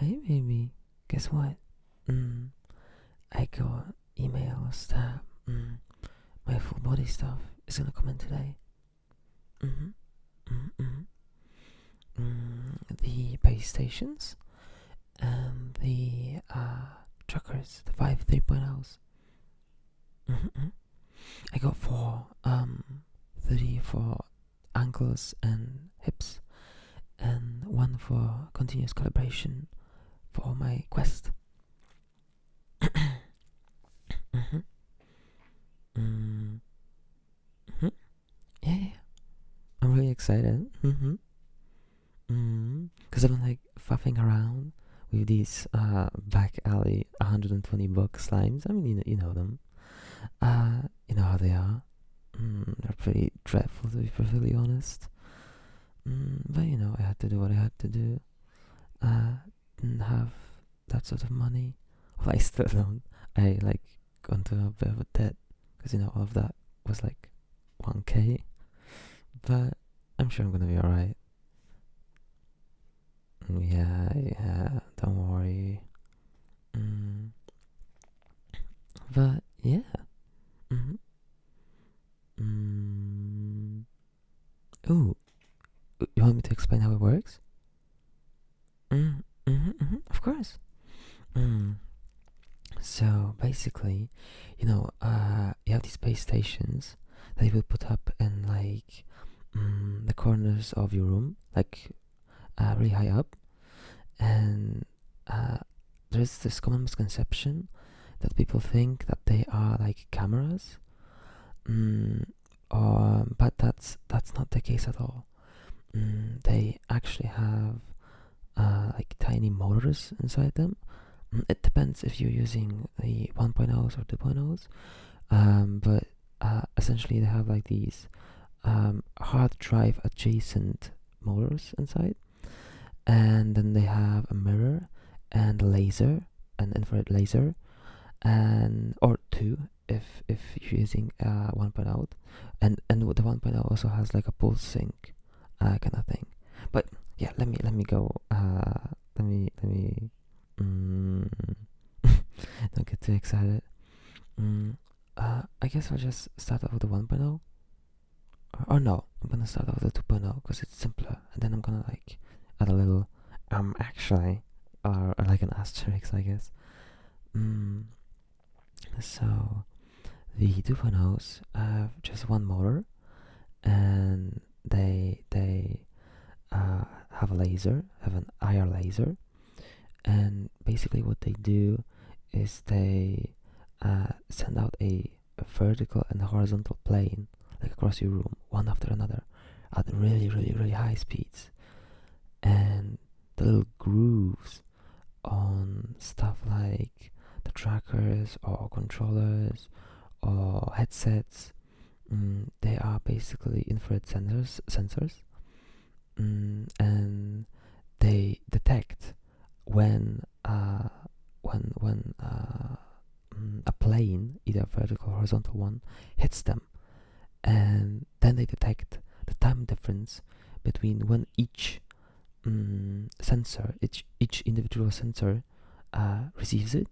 Hey baby, guess what? Mm, I got emails that my full body stuff is gonna come in today. Mm-hmm. Mm-hmm. The base stations and the truckers, the 5 3.0s. Mm-hmm. I got 3 for ankles and hips, and 1 for continuous calibration for my Quest. Mm-hmm. Mm-hmm. Yeah, I'm really excited. Mm-hmm. Because I don't like faffing around with these back alley 120 buck slimes. I mean, you know them. You know how they are. They're pretty dreadful, to be perfectly honest. But you know, I had to do what I had to do. Didn't have that sort of money. Well, I still don't. I like got into a bit of a debt because you know all of that was like 1K. But I'm sure I'm gonna be alright. Yeah, don't worry. But yeah. Mm-hmm. Mm. Ooh, you want me to explain how it works? Of course. Mm. So basically, you have these base stations that you will put up in like the corners of your room, like really high up, and there's this common misconception that people think that they are like cameras, but that's not the case at all. They actually have like tiny motors inside them. It depends if you're using the 1.0s or 2.0s, but essentially they have like these hard drive adjacent motors inside, and then they have a mirror and a laser, an infrared laser, and or two if you're using 1.0, and the 1.0 also has like a pulse sync kind of thing. But yeah, let me go. Let me don't get too excited. I guess I'll just start off with the 1.0. Or no, I'm gonna start off with the 2.0 because it's simpler, and then I'm gonna like add a little actually, or like an asterisk, I guess. So the 2.0s have just one motor, and they have a laser, have an IR laser, and basically what they do is they send out a vertical and horizontal plane like across your room, one after another, at really high speeds, and the little grooves on stuff like the trackers or controllers or headsets, they are basically infrared sensors, and they detect when a plane, either a vertical or horizontal one, hits them, and then they detect the time difference between when each each individual sensor receives it,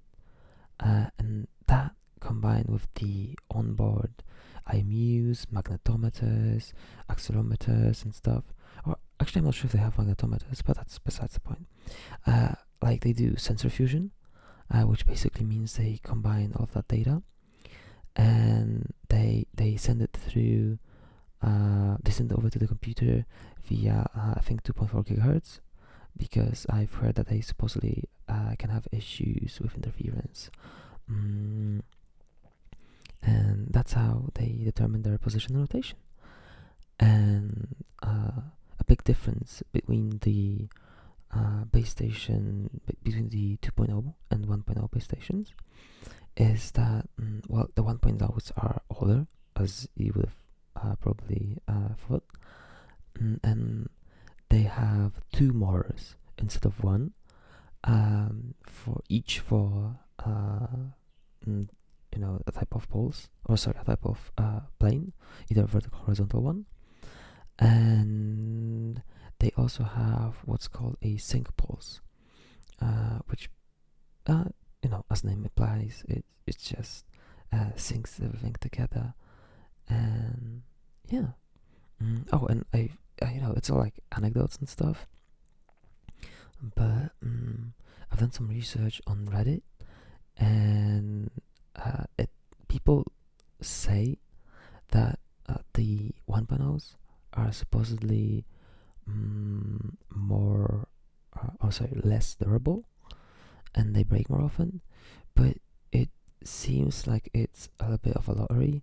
and that combined with the onboard IMUs, magnetometers, accelerometers, and stuff. Or actually, I'm not sure if they have magnetometers, but that's besides the point. Like they do sensor fusion, which basically means they combine all of that data, and they send it through. They send it over to the computer via I think 2.4 gigahertz, because I've heard that they supposedly can have issues with interference. And that's how they determine their position and rotation. And a big difference between the base station, between the 2.0 and 1.0 base stations, is that, well, the 1.0s are older, as you would have probably thought, and they have 2 motors instead of 1, for each for a type of pulse, or sorry, a type of plane, either vertical or horizontal one, and they also have what's called a sync pulse, which as the name implies, it just syncs everything together, and yeah. Oh, and it's all like anecdotes and stuff, but I've done some research on Reddit, and people say that the 1.0s are supposedly more, less durable, and they break more often, but it seems like it's a little bit of a lottery,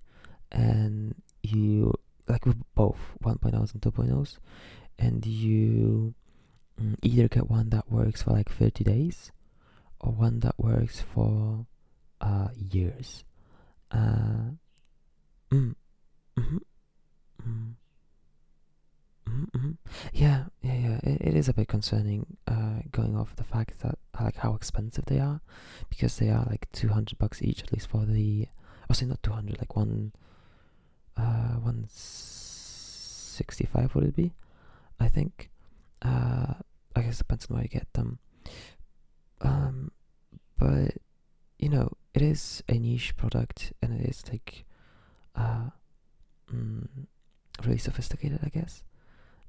and you, like with both 1.0s and 2.0s, and you either get one that works for like 30 days or one that works for years. Uh, mm, mhm, mm, Yeah, yeah. It is a bit concerning, going off the fact that like how expensive they are, because they are like $200 each, at least for the. Oh, say not 200, like 165 would it be? I think. I guess it depends on where you get them. But it is a niche product, and it is like uh, mm, really sophisticated, I guess,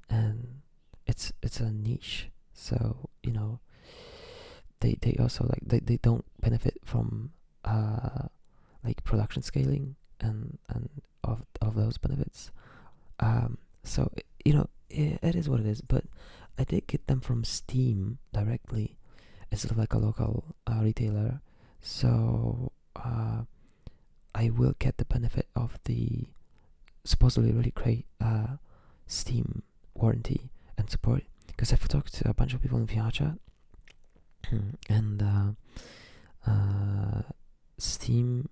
and it's a niche. So they also they don't benefit from like production scaling and of those benefits. So it is what it is. But I did get them from Steam directly instead of like a local retailer. So I will get the benefit of the supposedly really great Steam warranty and support, because I've talked to a bunch of people in VR chat, and Steam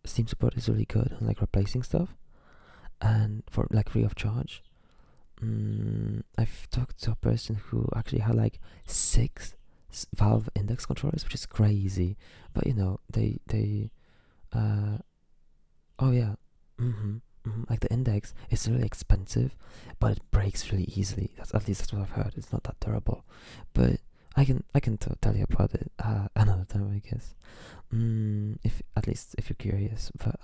support is really good on like replacing stuff, and for like free of charge. I've talked to a person who actually had like 6 Valve Index controllers, which is crazy, but they oh yeah, like the Index is really expensive, but it breaks really easily. At least that's what I've heard. It's not that durable, but I can tell you about it another time, I guess. If at least if you're curious. But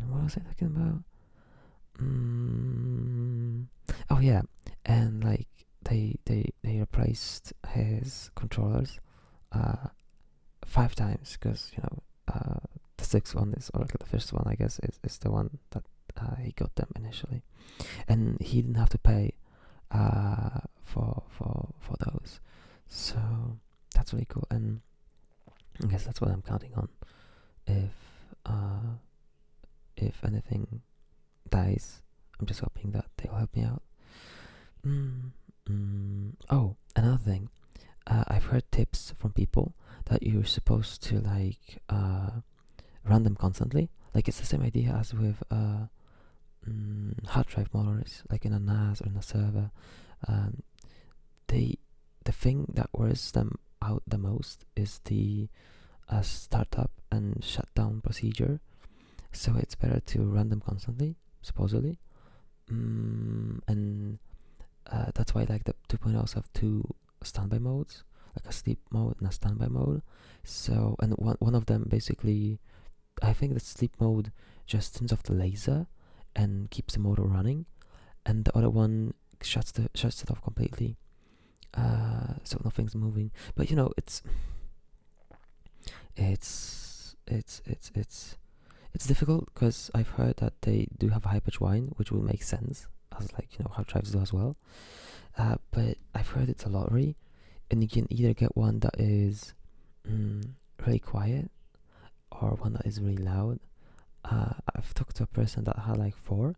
what was I talking about? Oh yeah, and like they replaced his controllers 5 times, because the 6th one is, or like the first one, I guess, is the one that he got them initially, and he didn't have to pay for those. So that's really cool, and I guess that's what I'm counting on. If anything dies, I'm just hoping that they'll help me out. Oh, another thing. I've heard tips from people that you're supposed to like run them constantly. Like it's the same idea as with hard drive motors, like in a NAS or in a server. The thing that wears them out the most is the startup and shutdown procedure. So it's better to run them constantly, supposedly. And that's why like the 2.0s have 2 standby modes, like a sleep mode and a standby mode. So, and one of them basically, I think the sleep mode just turns off the laser and keeps the motor running, and the other one shuts it off completely, so nothing's moving. But it's difficult, because I've heard that they do have a high pitch whine, which will make sense, as like hard drives do as well. But I've heard it's a lottery, and you can either get one that is really quiet or one that is really loud. I've talked to a person that had like 4,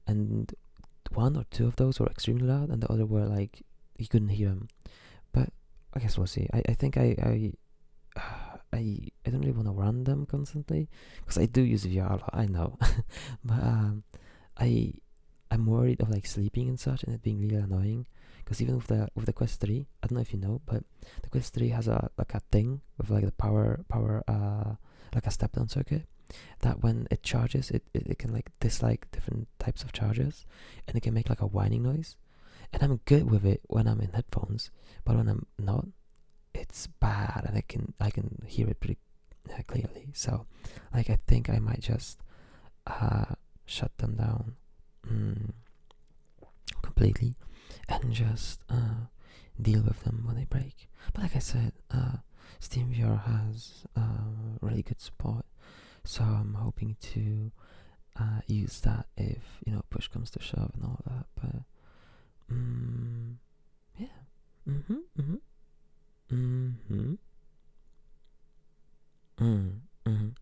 and 1 or 2 of those were extremely loud, and the other were like you couldn't hear them. But I guess we'll see. I think I don't really want to run them constantly, because I do use VR a lot, I know. But I'm worried of like sleeping and such, and it being really annoying, because even with the Quest 3, I don't know if you know, but the Quest 3 has a thing with like the power like a step down circuit, that when it charges, it can like dislike different types of chargers, and it can make like a whining noise, and I'm good with it when I'm in headphones, but when I'm not, it's bad, and I can hear it pretty clearly. So, like, I think I might just shut them down completely and just deal with them when they break. But like I said, SteamVR has really good support, so I'm hoping to use that if push comes to shove and all that. But yeah.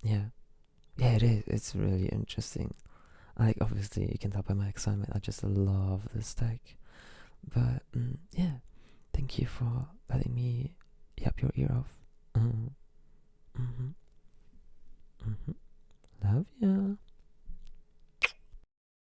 Yeah. Yeah, it is. It's really interesting. Like, obviously, you can tell by my excitement. I just love this tech. But yeah, thank you for letting me yap your ear off. Mm-hmm. Mm-hmm. Love ya.